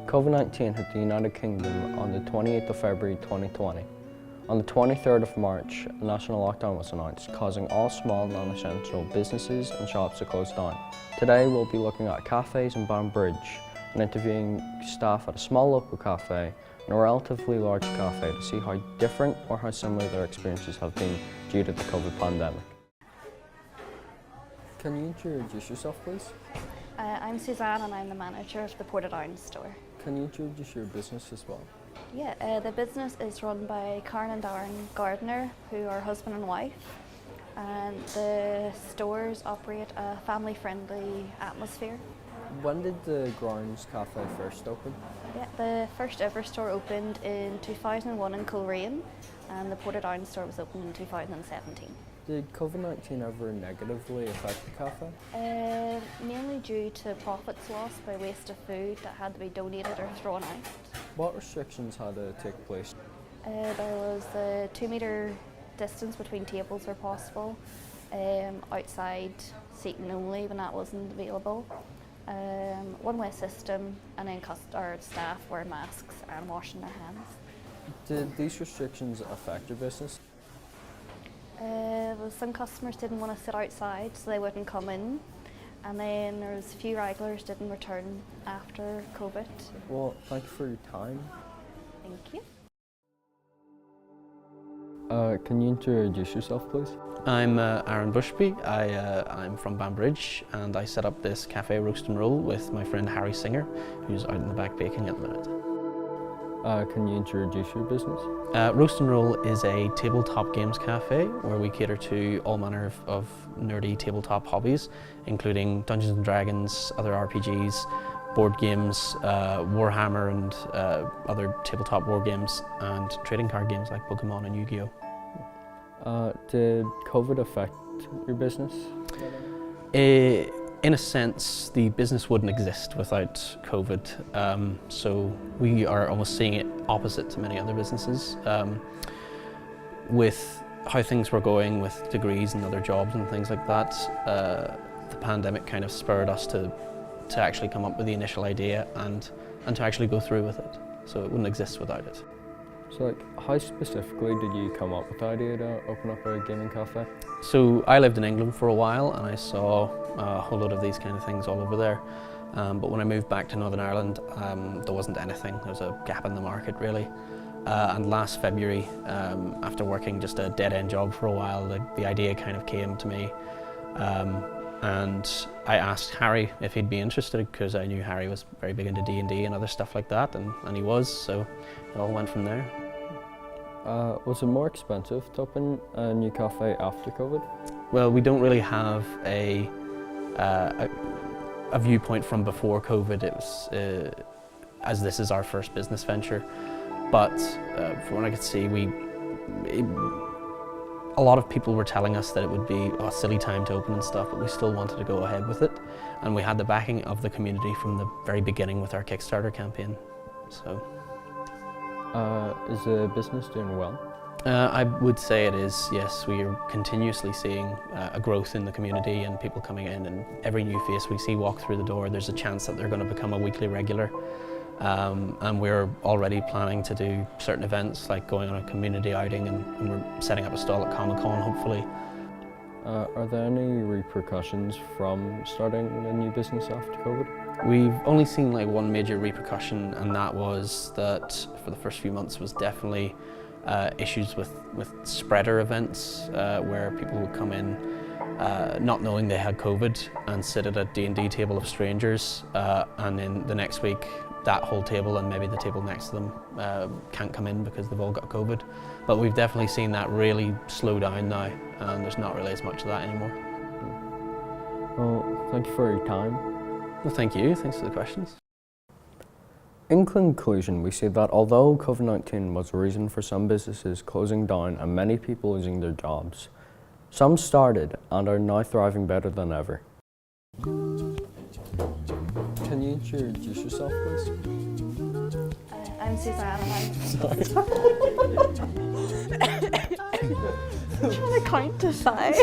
COVID-19 hit the United Kingdom on the 28th of February 2020. On the 23rd of March, a national lockdown was announced, causing all small non-essential businesses and shops to close down. Today we'll be looking at cafes in Banbridge and interviewing staff at a small local cafe and a relatively large cafe to see how different or how similar their experiences have been due to the COVID pandemic. Can you introduce yourself, please? I'm Suzanne and I'm the manager of the Portadown store. Can you introduce your business as well? Yeah, the business is run by Karen and Darren Gardner, who are husband and wife, and the stores operate a family-friendly atmosphere. When did the Grounds Cafe first open? Yeah, the first ever store opened in 2001 in Coleraine, and the Portadown store was opened in 2017. Did COVID-19 ever negatively affect the cafe? Mainly due to profits lost by waste of food that had to be donated or thrown out. What restrictions had to take place? There was a 2-metre distance between tables where possible, outside seating only when that wasn't available, one-way system, and then our staff wearing masks and washing their hands. Did these restrictions affect your business? Some customers didn't want to sit outside, so they wouldn't come in. And then there was a few regulars didn't return after COVID. Well, thank you for your time. Thank you. Can you introduce yourself, please? I'm Aaron Bushby. I'm from Banbridge, and I set up this cafe Roast and Roll with my friend Harry Singer, who's out in the back baking at the minute. Can you introduce your business? Roast and Roll is a tabletop games cafe where we cater to all manner of nerdy tabletop hobbies, including Dungeons and Dragons, other RPGs, board games, Warhammer and other tabletop war games, and trading card games like Pokemon and Yu-Gi-Oh! Did COVID affect your business? In a sense, the business wouldn't exist without COVID, so we are almost seeing it opposite to many other businesses. With how things were going with degrees and other jobs and things like that, the pandemic kind of spurred us to actually come up with the initial idea and to actually go through with it, so it wouldn't exist without it. So how specifically did you come up with the idea to open up a gaming cafe? So I lived in England for a while and I saw a whole lot of these kind of things all over there. But when I moved back to Northern Ireland, there wasn't anything. There was a gap in the market really. And last February, after working just a dead-end job for a while, the idea kind of came to me. And I asked Harry if he'd be interested, because I knew Harry was very big into D&D and other stuff like that, and he was, so it all went from there. Was it more expensive to open a new cafe after COVID? Well, we don't really have a viewpoint from before COVID. It was, as this is our first business venture, but from what I could see, a lot of people were telling us that it would be a silly time to open and stuff, but we still wanted to go ahead with it. And we had the backing of the community from the very beginning with our Kickstarter campaign. So, is the business doing well? I would say it is, yes. We are continuously seeing a growth in the community and people coming in, and every new face we see walk through the door, there's a chance that they're going to become a weekly regular. And we're already planning to do certain events, like going on a community outing, and we're setting up a stall at Comic-Con, hopefully. Are there any repercussions from starting a new business after COVID? We've only seen like one major repercussion, and that was that for the first few months was definitely issues with spreader events, where people would come in not knowing they had COVID and sit at a D&D table of strangers, and then the next week that whole table and maybe the table next to them can't come in because they've all got COVID. But we've definitely seen that really slow down now, and there's not really as much of that anymore. Well, thank you for your time. Well, thank you. Thanks for the questions. In conclusion, we see that although COVID-19 was a reason for some businesses closing down and many people losing their jobs, some started and are now thriving better than ever. Can you introduce yourself, please? I'm Suzanne and I'm... Sorry. I'm trying to count to 5.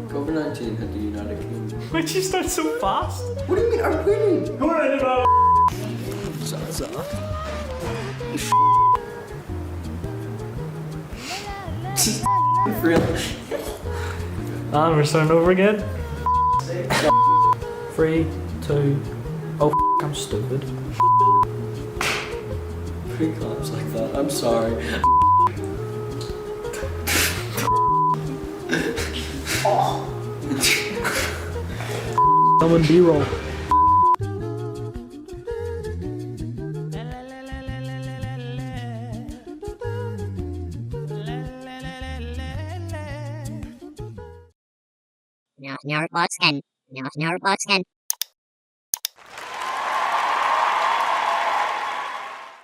Go COVID-19 hit the United Kingdom. Why'd you start so fast? What do you mean? I'm winning! Real. And we're starting over again. 3, 2, oh I'm stupid. Pre-claps like that. I'm sorry. I'm in B-roll. Your botskin.